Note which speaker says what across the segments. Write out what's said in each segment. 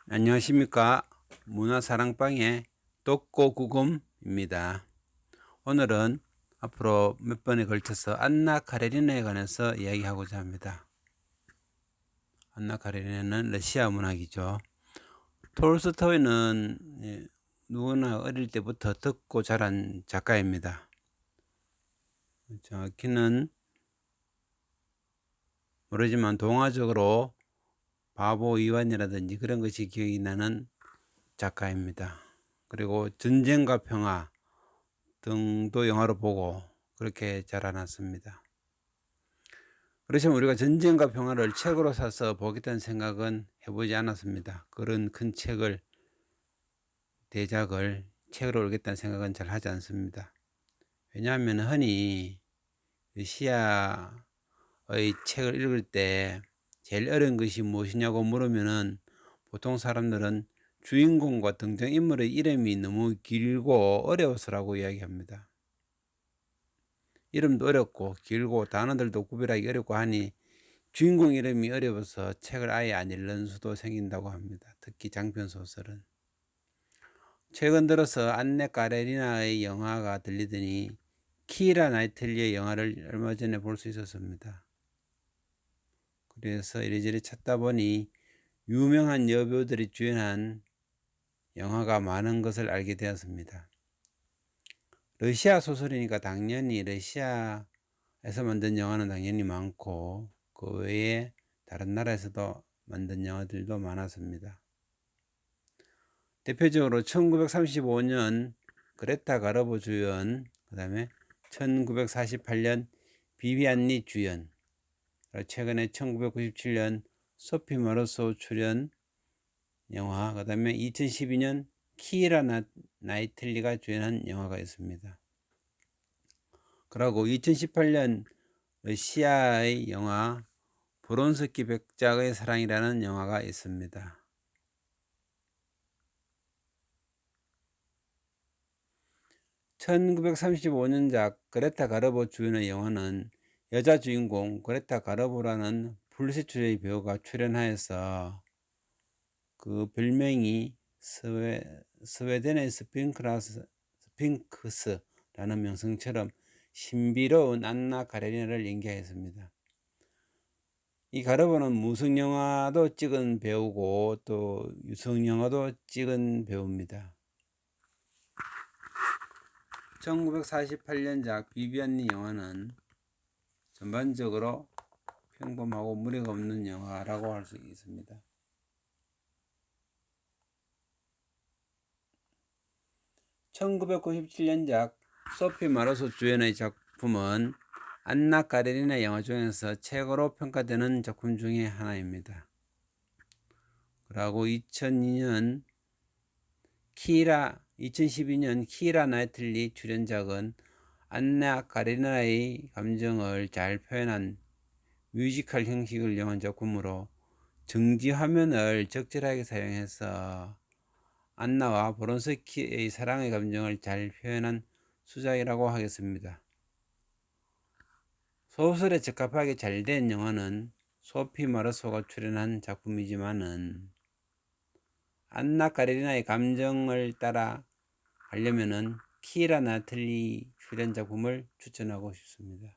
Speaker 1: 안녕하십니까. 문화사랑방의 독고구금입니다. 오늘은 앞으로 몇 번에 걸쳐서 안나 카레리나에 관해서 이야기하고자 합니다. 안나 카레리나는 러시아 문학이죠. 톨스토이는 누구나 어릴 때부터 듣고 자란 작가입니다. 정확히는 모르지만 동화적으로 바보 이완이라든지 그런 것이 기억이 나는 작가입니다. 그리고 전쟁과 평화 등도 영화로 보고 그렇게 자라났습니다. 그렇지만 우리가 전쟁과 평화를 책으로 사서 보겠다는 생각은 해보지 않았습니다. 그런 큰 책을, 대작을 책으로 읽겠다는 생각은 잘 하지 않습니다. 왜냐하면 흔히 러시아의 책을 읽을 때 제일 어려운 것이 무엇이냐고 물으면은 보통 사람들은 주인공과 등장인물의 이름이 너무 길고 어려워서라고 이야기합니다. 이름도 어렵고 길고 단어들도 구별하기 어렵고 하니 주인공 이름이 어려워서 책을 아예 안 읽는 수도 생긴다고 합니다. 특히 장편 소설은. 최근 들어서 안네 까레리나의 영화가 들리더니 키라 나이틀리의 영화를 얼마 전에 볼 수 있었습니다. 그래서 이리저리 찾다 보니 유명한 여배우들이 주연한 영화가 많은 것을 알게 되었습니다. 러시아 소설이니까 당연히 러시아에서 만든 영화는 당연히 많고 그 외에 다른 나라에서도 만든 영화들도 많았습니다. 대표적으로 1935년 그레타 가르보 주연, 그 다음에 1948년 비비안니 주연, 최근에 1997년 소피 마르소 출연 영화, 그 다음에 2012년 키라 나이틀리가 주연한 영화가 있습니다. 그리고 2018년 러시아의 영화 브론스키 백작의 사랑이라는 영화가 있습니다. (1935년작) 그레타 가르보 주연의 영화는 여자 주인공 그레타 가르보라는 불세출의 배우가 출연하여서 그 별명이 스웨덴의 스핑크스라는 명성처럼 신비로운 안나 카레리나를 연기하였습니다. 이 가르보는 무성영화도 찍은 배우고 또 유성영화도 찍은 배우입니다. 1948년작 비비안니 영화는 전반적으로 평범하고 무리가 없는 영화라고 할 수 있습니다. 1997년작 소피 마르소 주연의 작품은 안나 까레리나 영화 중에서 최고로 평가되는 작품 중에 하나입니다. 그리고 2012년 키라 나이틀리 출연작은 안나 까레리나의 감정을 잘 표현한 뮤지컬 형식을 이용한 작품으로 정지 화면을 적절하게 사용해서 안나와 브론스키의 사랑의 감정을 잘 표현한 수작이라고 하겠습니다. 소설에 적합하게 잘 된 영화는 소피 마르소가 출연한 작품이지만은 안나 카레리나의 감정을 따라 가려면은 키라 나틀리 출연 작품을 추천하고 싶습니다.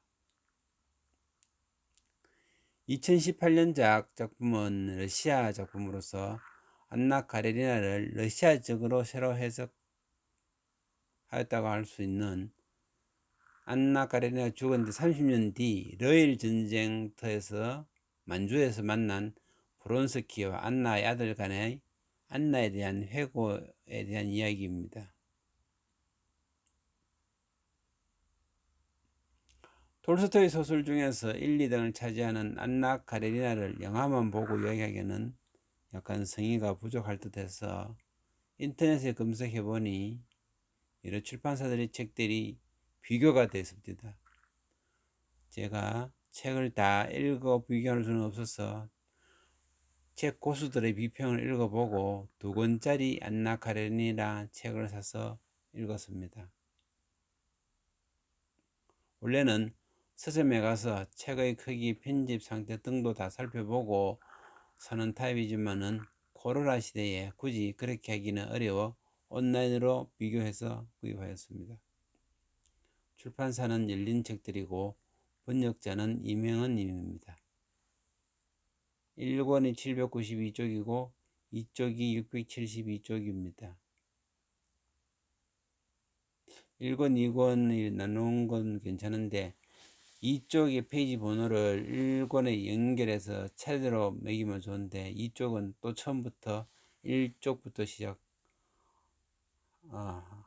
Speaker 1: 2018년작 작품은 러시아 작품으로서 안나 카레리나를 러시아적으로 새로 해석하였다고 할 수 있는 안나 카레리나가 죽은 지 30년 뒤 러일 전쟁터에서 만주에서 만난 브론스키와 안나의 아들 간의 안나에 대한 회고에 대한 이야기입니다. 톨스토이 소설 중에서 1, 2등을 차지하는 안나 카레리나를 영화만 보고 이야기하기에는 약간 성의가 부족할 듯해서 인터넷에 검색해보니 여러 출판사들의 책들이 비교가 됐습니다. 제가 책을 다 읽어 비교할 수는 없어서 책 고수들의 비평을 읽어보고 2권짜리 안나 카레니나 책을 사서 읽었습니다. 원래는 서점에 가서 책의 크기, 편집 상태 등도 다 살펴보고 사는 타입이지만은 코로나 시대에 굳이 그렇게 하기는 어려워 온라인으로 비교해서 구입하였습니다. 출판사는 열린 책들이고 번역자는 이명은 님입니다. 1권이 792쪽이고 2쪽이 672쪽입니다. 1권, 2권이 나눈 건 괜찮은데 2쪽의 페이지 번호를 1권에 연결해서 차례대로 매기면 좋은데 2쪽은 또 처음부터 1쪽부터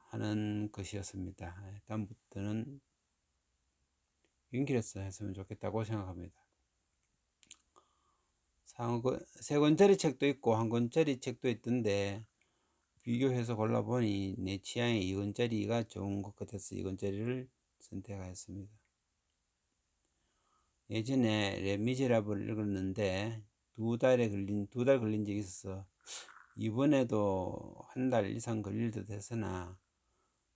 Speaker 1: 하는 것이었습니다. 다음부터는 연결해서 했으면 좋겠다고 생각합니다. 3권짜리 책도 있고 1권짜리 책도 있던데 비교해서 골라보니 내 취향에 2권짜리가 좋은 것 같아서 2권짜리를 선택하였습니다. 예전에 레미제라블을 읽었는데 두 달 걸린 적이 있어서 이번에도 한 달 이상 걸릴 듯 했으나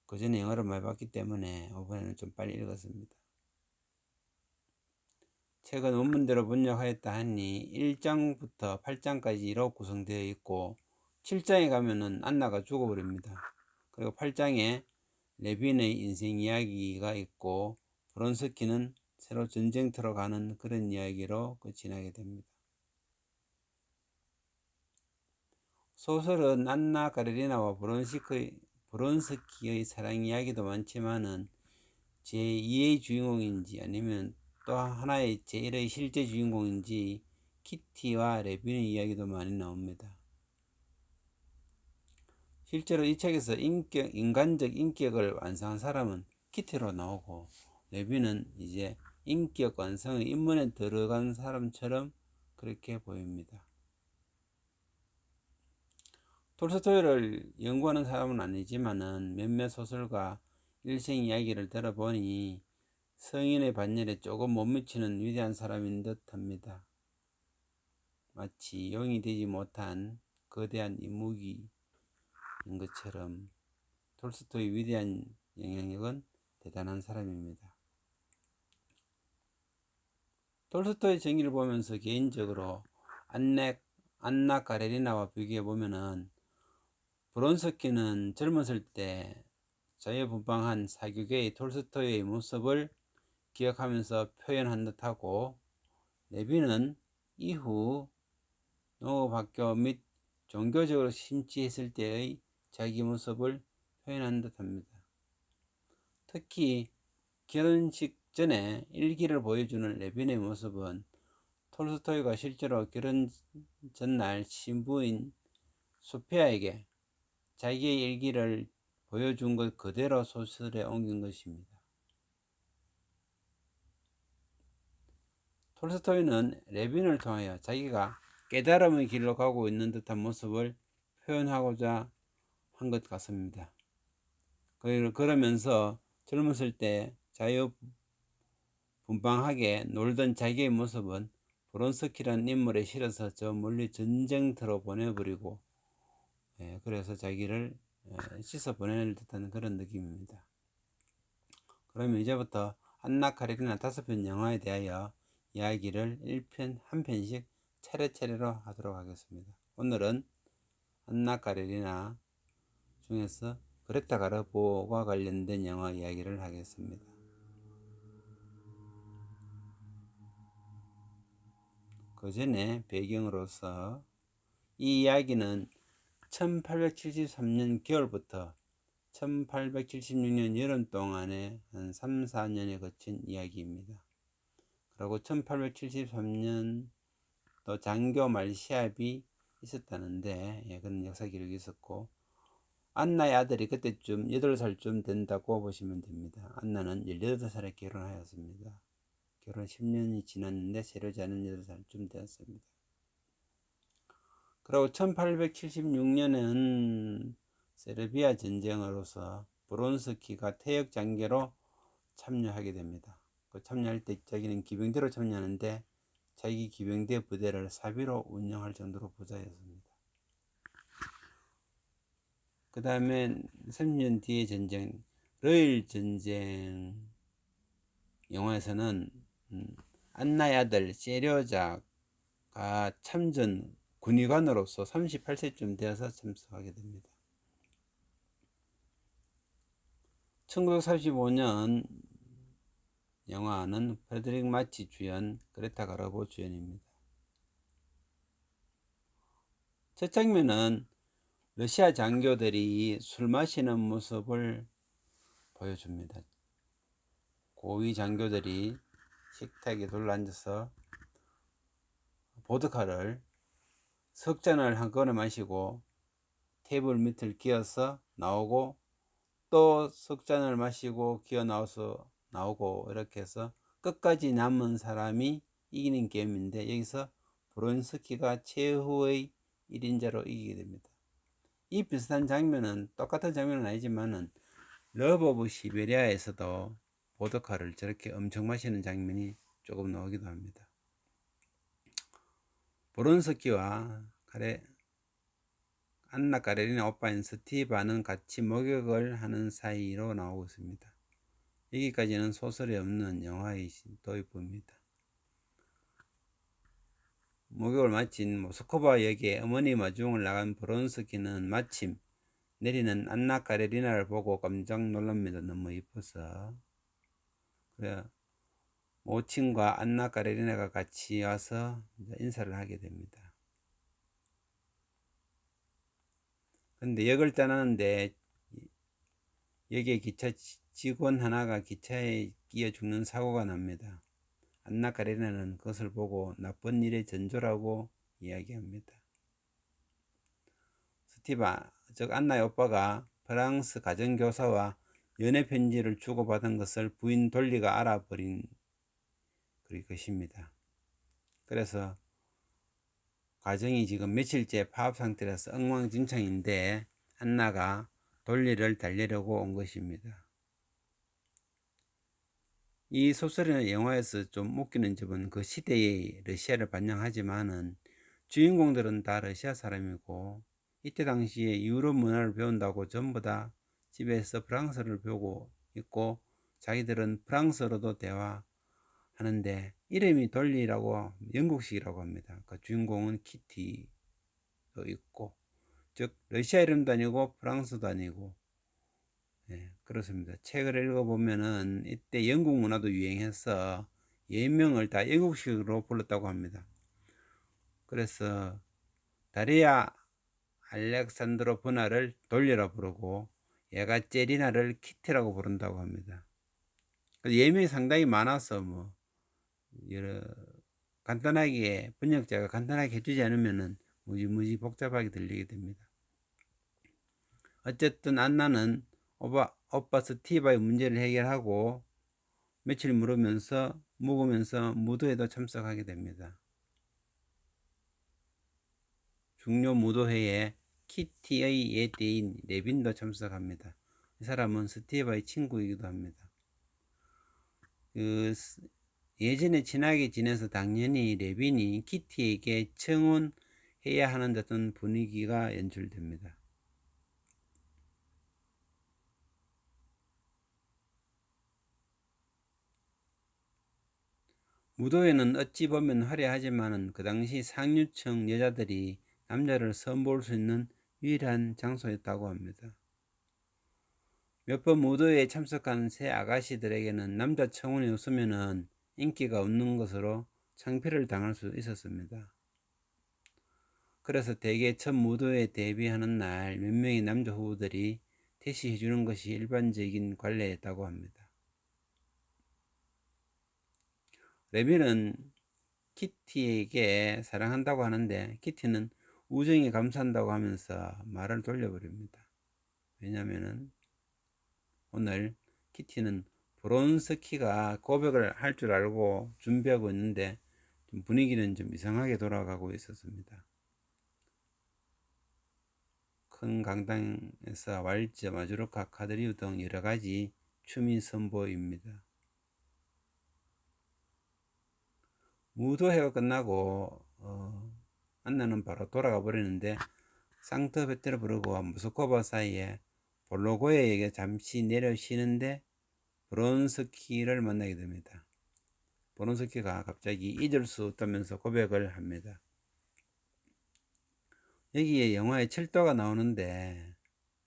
Speaker 1: 그 전에 영어를 많이 봤기 때문에 이번에는 좀 빨리 읽었습니다. 책은 원문대로 번역하였다 하니 1장부터 8장까지로 구성되어 있고 7장에 가면은 안나가 죽어버립니다. 그리고 8장에 레빈의 인생 이야기가 있고 브론스키는 새로 전쟁터로 가는 그런 이야기로 끝이 나게 됩니다. 소설은 안나 카레리나와 브론스키의 사랑 이야기도 많지만은 제2의 주인공인지 아니면 또 하나의 제1의 실제 주인공인지 키티와 레빈의 이야기도 많이 나옵니다. 실제로 이 책에서 인간적 인격을 완성한 사람은 키티로 나오고 레빈은 이제 인격 완성의 입문에 들어간 사람처럼 그렇게 보입니다. 톨스토이를 연구하는 사람은 아니지만은 몇몇 소설가 일생 이야기를 들어보니 성인의 반열에 조금 못 미치는 위대한 사람인 듯 합니다. 마치 용이 되지 못한 거대한 인물인 것처럼 톨스토이의 위대한 영향력은 대단한 사람입니다. 톨스토이 전기를 보면서 개인적으로 안나 카레리나와 비교해 보면은 브론스키는 젊었을 때 자유분방한 사교계의 톨스토이의 모습을 기억하면서 표현한 듯하고 레빈은 이후 농업학교 및 종교적으로 심취했을 때의 자기 모습을 표현한 듯합니다. 특히 결혼식 전에 일기를 보여주는 레빈의 모습은 톨스토이가 실제로 결혼 전날 신부인 소피아에게 자기의 일기를 보여준 것 그대로 소설에 옮긴 것입니다. 톨스토이는 레빈을 통하여 자기가 깨달음의 길로 가고 있는 듯한 모습을 표현하고자 한 것 같습니다. 그러면서 젊었을 때 자유분방하게 놀던 자기의 모습은 브론스키라는 인물에 실어서 저 멀리 전쟁터로 보내버리고 그래서 자기를 씻어 보낼 듯한 그런 느낌입니다. 그러면 이제부터 안나 카레리나 5편 영화에 대하여 이야기를 1편 1편씩 차례차례로 하도록 하겠습니다. 오늘은 안나 카레리나 중에서 그레타 가르보와 관련된 영화 이야기를 하겠습니다. 그 전에 배경으로서 이 이야기는 1873년 겨울부터 1876년 여름 동안에 한 3, 4년에 거친 이야기입니다. 그리고 1873년 또 장교 말 시합이 있었다는데 그런 역사 기록이 있었고 안나의 아들이 그때쯤 8살쯤 된다고 보시면 됩니다. 안나는 18살에 결혼하였습니다. 결혼 10년이 지났는데 세려지 않은 8살쯤 되었습니다. 그리고 1876년은 세르비아 전쟁으로서 브론스키가 퇴역 장교로 참여하게 됩니다. 그 참여할 때 자기는 기병대로 참여하는데 자기 기병대 부대를 사비로 운영할 정도로 부자였습니다. 그 다음에 30년 뒤의 전쟁, 러일 전쟁 영화에서는 안나의 아들 세려자가 참전 군의관으로서 38세쯤 되어서 참석하게 됩니다. 1945년 영화는 프레드릭 마치 주연, 그레타 가르보 주연입니다. 첫 장면은 러시아 장교들이 술 마시는 모습을 보여줍니다. 고위 장교들이 식탁에 둘러앉아서 보드카를 석 잔을 한꺼번에 마시고 테이블 밑을 기어서 나오고 또 석 잔을 마시고 기어 나와서 나오고 이렇게 해서 끝까지 남은 사람이 이기는 게임인데 여기서 브론스키가 최후의 1인자로 이기게 됩니다. 이 비슷한 장면은 똑같은 장면은 아니지만은 러브 오브 시베리아에서도 보드카를 저렇게 엄청 마시는 장면이 조금 나오기도 합니다. 브론스키와 안나 카레리나 오빠인 스티바는 같이 목욕을 하는 사이로 나오고 있습니다. 여기까지는 소설이 없는 영화의 도입부입니다. 목욕을 마친 모스크바 역에 어머니 마중을 나간 브론스키는 마침 내리는 안나 카레리나를 보고 깜짝 놀랍니다. 너무 이뻐서. 그래 모친과 안나 카레리나가 같이 와서 인사를 하게 됩니다. 근데 역을 떠나는데 역에 기차 직원 하나가 기차에 끼어 죽는 사고가 납니다. 안나 카레리나는 그것을 보고 나쁜 일의 전조라고 이야기합니다. 스티바, 즉 안나의 오빠가 프랑스 가정교사와 연애 편지를 주고받은 것을 부인 돌리가 알아버린 것입니다. 그래서 가정이 지금 며칠째 파업 상태라서 엉망진창인데 안나가 돌리를 달래려고 온 것입니다. 이 소설이나 영화에서 좀 웃기는 점은 그 시대의 러시아를 반영하지만은 주인공들은 다 러시아 사람이고 이때 당시에 유럽 문화를 배운다고 전부 다 집에서 프랑스를 배우고 있고 자기들은 프랑스어로도 대화하는데 이름이 돌리라고 영국식이라고 합니다. 그 주인공은 키티도 있고 즉 러시아 이름도 아니고 프랑스도 아니고 그렇습니다. 책을 읽어보면은 이때 영국 문화도 유행해서 예명을 다 영국식으로 불렀다고 합니다. 그래서 다리아 알렉산드로브나를 돌리라 부르고 예가제리나를 키티라고 부른다고 합니다. 예명이 상당히 많아서 뭐 여러 간단하게 번역자가 간단하게 해주지 않으면은 무지무지 복잡하게 들리게 됩니다. 어쨌든 안나는 오빠 스티바의 문제를 해결하고 며칠 묵으면서 무도회도 참석하게 됩니다. 중요 무도회에 키티의 예대인 레빈도 참석합니다. 이 사람은 스티바의 친구이기도 합니다. 예전에 친하게 지내서 당연히 레빈이 키티에게 청혼해야 하는 듯한 분위기가 연출됩니다. 무도회는 어찌 보면 화려하지만 그 당시 상류층 여자들이 남자를 선볼 수 있는 유일한 장소였다고 합니다. 몇 번 무도회에 참석한 새 아가씨들에게는 남자 청혼이 없으면 인기가 없는 것으로 창피를 당할 수 있었습니다. 그래서 대개 첫 무도회에 데뷔하는 날 몇 명의 남자 후보들이 대시해주는 것이 일반적인 관례였다고 합니다. 레빈은 키티에게 사랑한다고 하는데 키티는 우정이 감사한다고 하면서 말을 돌려버립니다. 왜냐하면 오늘 키티는 브론스키가 고백을 할 줄 알고 준비하고 있는데 분위기는 좀 이상하게 돌아가고 있었습니다. 큰 강당에서 왈츠, 마주르카, 카드리우 등 여러가지 춤이 선보입니다. 무도회가 끝나고 안나는 바로 돌아가 버리는데 상트페테르부르크와 모스크바 사이에 볼로고에에게 잠시 내려 쉬는데 브론스키를 만나게 됩니다. 브론스키가 갑자기 잊을 수 없다면서 고백을 합니다. 여기에 영화에 철도가 나오는데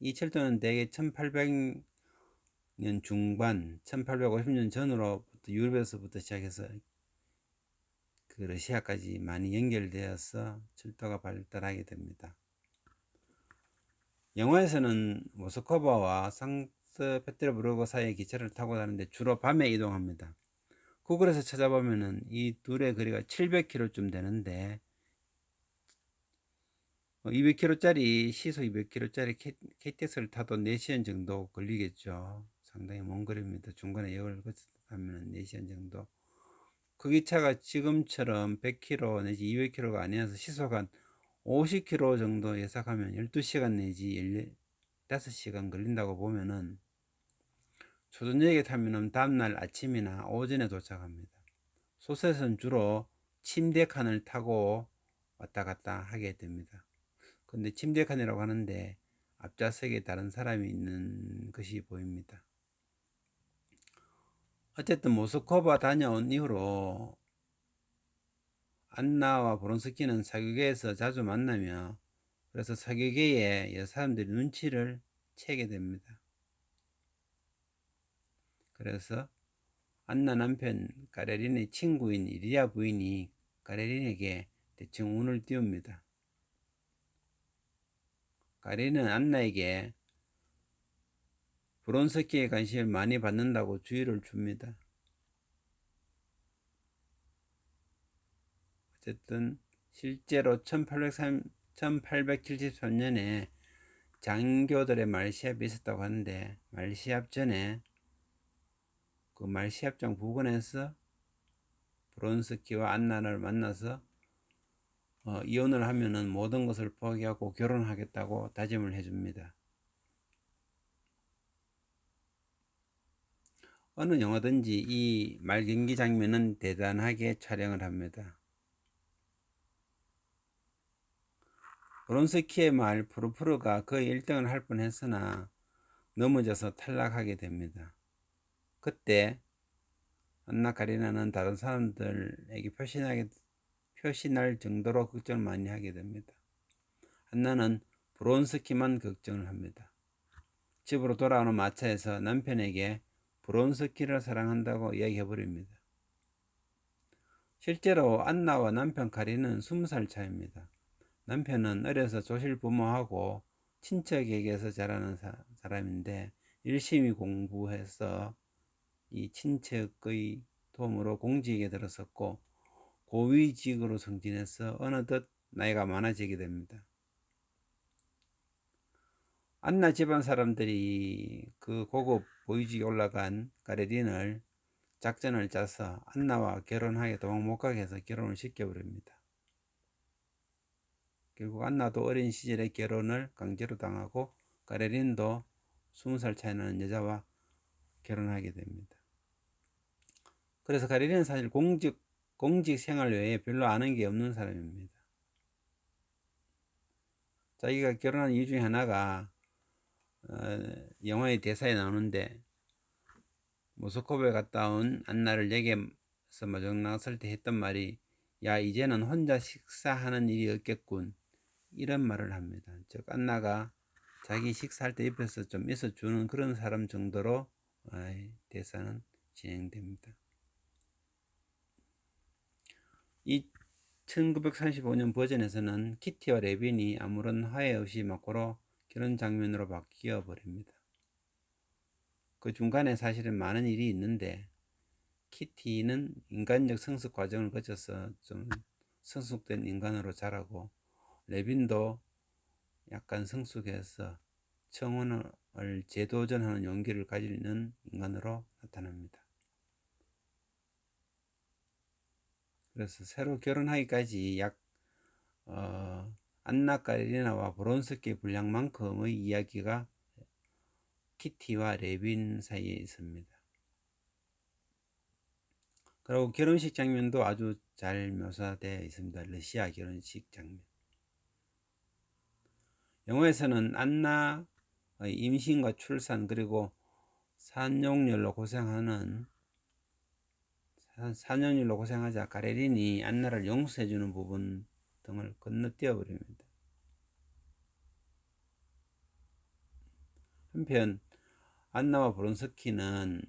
Speaker 1: 이 철도는 대개 1800년 중반, 1850년 전으로부터 유럽에서부터 시작해서 그 러시아까지 많이 연결되어서 철도가 발달하게 됩니다. 영화에서는 모스크바와 상트페테르부르크 사이의 기차를 타고 다니는데 주로 밤에 이동합니다. 구글에서 찾아보면은 이 둘의 거리가 700km쯤 되는데 200km짜리 시속 200km짜리 KTX를 타도 4시간 정도 걸리겠죠. 상당히 먼 거리입니다. 중간에 역을 거쳐가면 4시간 정도. 그 기차가 지금처럼 100km 내지 200km가 아니어서 시속 한 50km 정도 예상하면 12시간 내지 15시간 걸린다고 보면은 초저녁에 타면은 다음날 아침이나 오전에 도착합니다. 소셋은 주로 침대 칸을 타고 왔다 갔다 하게 됩니다. 근데 침대 칸이라고 하는데 앞좌석에 다른 사람이 있는 것이 보입니다. 어쨌든 모스크바 다녀온 이후로 안나와 브론스키는 사교계에서 자주 만나며 그래서 사교계의 사람들이 눈치를 채게 됩니다. 그래서 안나 남편 가레린의 친구인 이리아 부인이 가레린에게 대충 운을 띄웁니다. 가레린은 안나에게 브론스키의 관심을 많이 받는다고 주의를 줍니다. 어쨌든 실제로 1873년에 장교들의 말시합이 있었다고 하는데 말시합 전에 그 말시합장 부근에서 브론스키와 안나를 만나서 이혼을 하면은 모든 것을 포기하고 결혼하겠다고 다짐을 해줍니다. 어느 영화든지 이 말경기 장면은 대단하게 촬영을 합니다. 브론스키의 말 프루프르가 거의 1등을 할 뻔했으나 넘어져서 탈락하게 됩니다. 그때 안나 카리나는 다른 사람들에게 표시날 정도로 걱정을 많이 하게 됩니다. 안나는 브론스키만 걱정을 합니다. 집으로 돌아오는 마차에서 남편에게 브론스키를 사랑한다고 이야기해버립니다. 실제로 안나와 남편 카리는 20살 차이입니다. 남편은 어려서 조실부모하고 친척에게서 자라는 사람인데 열심히 공부해서 이 친척의 도움으로 공직에 들어섰고 고위직으로 승진해서 어느덧 나이가 많아지게 됩니다. 안나 집안 사람들이 그 고급 고위직에 올라간 가레린을 작전을 짜서 안나와 결혼하게 도망 못 가게 해서 결혼을 시켜버립니다. 결국 안나도 어린 시절에 결혼을 강제로 당하고 가레린도 20살 차이 나는 여자와 결혼하게 됩니다. 그래서 가레린은 사실 공직 생활 외에 별로 아는 게 없는 사람입니다. 자기가 결혼한 이유 중에 하나가 영화의 대사에 나오는데 모스크바에 갔다 온 안나를 얘기해서 마중 나갔을 때 했던 말이 야 이제는 혼자 식사하는 일이 없겠군 이런 말을 합니다. 즉 안나가 자기 식사할 때 옆에서 좀 있어주는 그런 사람 정도로 대사는 진행됩니다. 이 1935년 버전에서는 키티와 레빈이 아무런 화해 없이 막고로 결혼 장면으로 바뀌어 버립니다. 그 중간에 사실은 많은 일이 있는데 키티는 인간적 성숙 과정을 거쳐서 좀 성숙된 인간으로 자라고 레빈도 약간 성숙해서 청혼을 재도전하는 용기를 가지는 인간으로 나타납니다. 그래서 새로 결혼하기까지 안나 까리나와 브론스키 분량만큼의 이야기가 키티와 레빈 사이에 있습니다. 그리고 결혼식 장면도 아주 잘 묘사되어 있습니다. 러시아 결혼식 장면. 영화에서는 안나의 임신과 출산 그리고 산용열로 고생하자 가레린이 안나를 용서해주는 부분 등을 건너뛰어 버립니다. 한편 안나와 브론스키는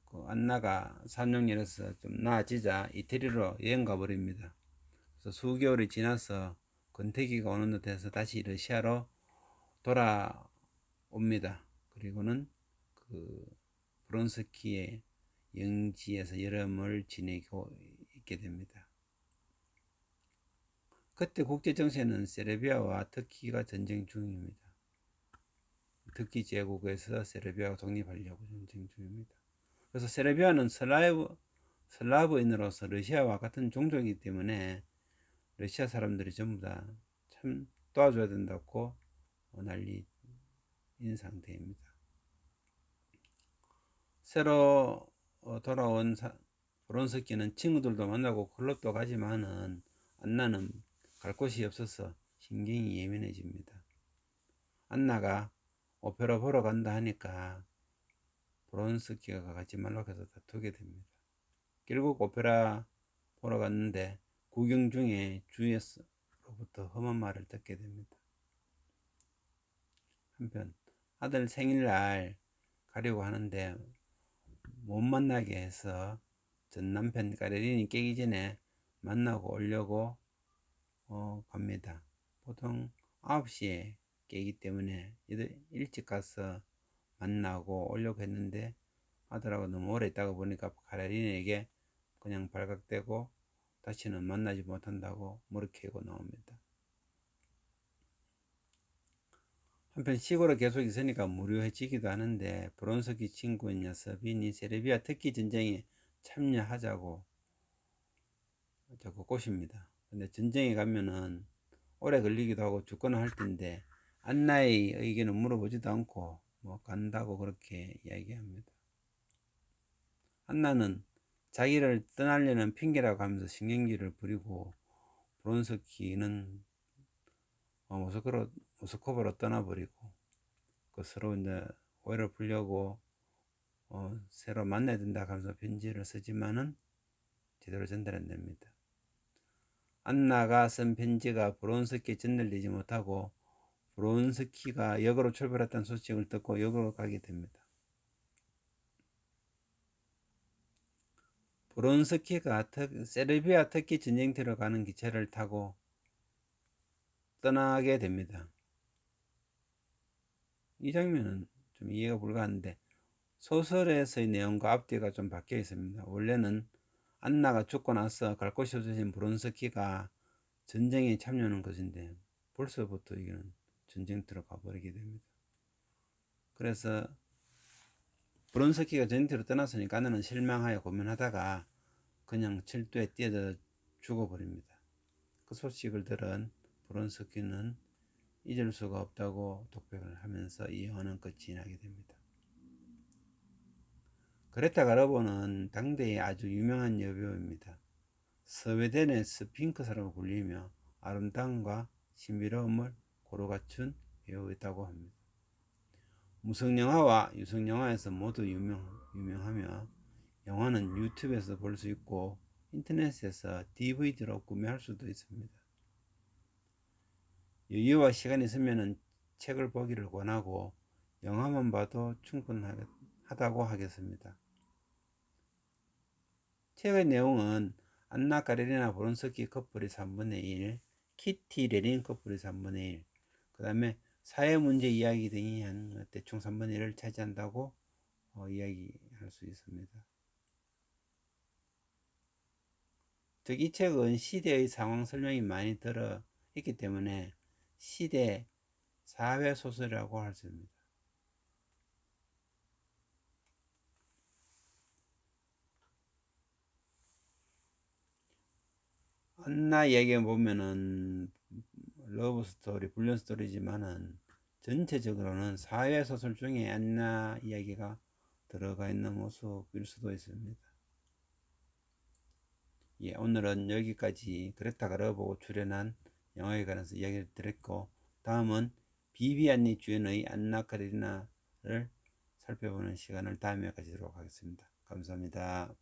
Speaker 1: 그 안나가 산용일에서 좀 나아지자 이태리로 여행 가버립니다. 그래서 수개월이 지나서 권태기가 오는 듯해서 다시 러시아로 돌아옵니다. 그리고는 그 브론스키의 영지에서 여름을 지내고 있게 됩니다. 그때 국제정세는 세르비아와 터키가 전쟁 중입니다. 터키 제국에서 세르비아가 독립하려고 전쟁 중입니다. 그래서 세르비아는 슬라브인으로서 러시아와 같은 종족이기 때문에 러시아 사람들이 전부 다 참 도와줘야 된다고 난리인 상태입니다. 새로 돌아온 브론스키는 친구들도 만나고 클럽도 가지만은 안나는 갈 곳이 없어서 신경이 예민해집니다. 안나가 오페라 보러 간다 하니까 브론스키가 가지 말라고 해서 다투게 됩니다. 결국 오페라 보러 갔는데 구경 중에 주위에서로부터 험한 말을 듣게 됩니다. 한편 아들 생일날 가려고 하는데 못 만나게 해서 전 남편 까레린이 깨기 전에 만나고 오려고 갑니다. 보통 9시에 깨기 때문에 일찍 가서 만나고 오려고 했는데 아들하고 너무 오래 있다가 보니까 까레린에게 그냥 발각되고 다시는 만나지 못한다고 머리 캐고 나옵니다. 한편 시골에 계속 있으니까 무료해지기도 하는데 브론스키 친구인 야서빈이 세르비아 터키 전쟁에 참여하자고 자꾸 꼬십니다. 근데 전쟁에 가면은 오래 걸리기도 하고 죽거나 할 텐데 안나의 의견을 물어보지도 않고 뭐 간다고 그렇게 이야기합니다. 안나는 자기를 떠나려는 핑계라고 하면서 신경질을 부리고 브론스키는 모스크바로 떠나버리고 그 서로 이제 오해를 풀려고 새로 만나야 된다 하면서 편지를 쓰지만은 제대로 전달 안 됩니다. 안나가 쓴 편지가 브론스키에 전달되지 못하고 브론스키가 역으로 출발했다는 소식을 듣고 역으로 가게 됩니다. 브론스키가 세르비아 터키 전쟁터로 가는 기차를 타고 떠나게 됩니다. 이 장면은 좀 이해가 불가한데 소설에서의 내용과 앞뒤가 좀 바뀌어 있습니다. 원래는 안나가 죽고 나서 갈 곳이 없어진 브론스키가 전쟁에 참여하는 것인데 벌써부터 이거는 전쟁터로 가버리게 됩니다. 그래서 브론스키가 전쟁터로 떠났으니까 안나는 실망하여 고민하다가 그냥 철도에 뛰어들어 죽어버립니다. 그 소식을 들은 브론스키는 잊을 수가 없다고 독백을 하면서 이 영화는 끝이 나게 됩니다. 그레타 가르보는 당대의 아주 유명한 여배우입니다. 스웨덴의 스핑크스라고 불리며 아름다움과 신비로움을 고루 갖춘 배우였다고 합니다. 무성영화와 유성영화에서 모두 유명하며 영화는 유튜브에서 볼 수 있고 인터넷에서 DVD로 구매할 수도 있습니다. 여유와 시간이 있으면 책을 보기를 권하고 영화만 봐도 충분하다고 하겠습니다. 책의 내용은 안나 카레리나 브론스키 커플이 3분의 1, 키티 레닌 커플이 3분의 1, 그 다음에 사회문제 이야기 등이 한 대충 3분의 1을 차지한다고 이야기할 수 있습니다. 즉, 이 책은 시대의 상황 설명이 많이 들어 있기 때문에 시대 사회소설이라고 할 수 있습니다. 안나 이야기에 보면은 러브 스토리, 불륜 스토리지만은 전체적으로는 사회 소설 중에 안나 이야기가 들어가 있는 모습일 수도 있습니다. 예, 오늘은 여기까지 그레타 가르보고 출연한 영화에 관해서 이야기를 드렸고, 다음은 비비안니 주연의 안나 카레리나를 살펴보는 시간을 다음에 가지도록 하겠습니다. 감사합니다.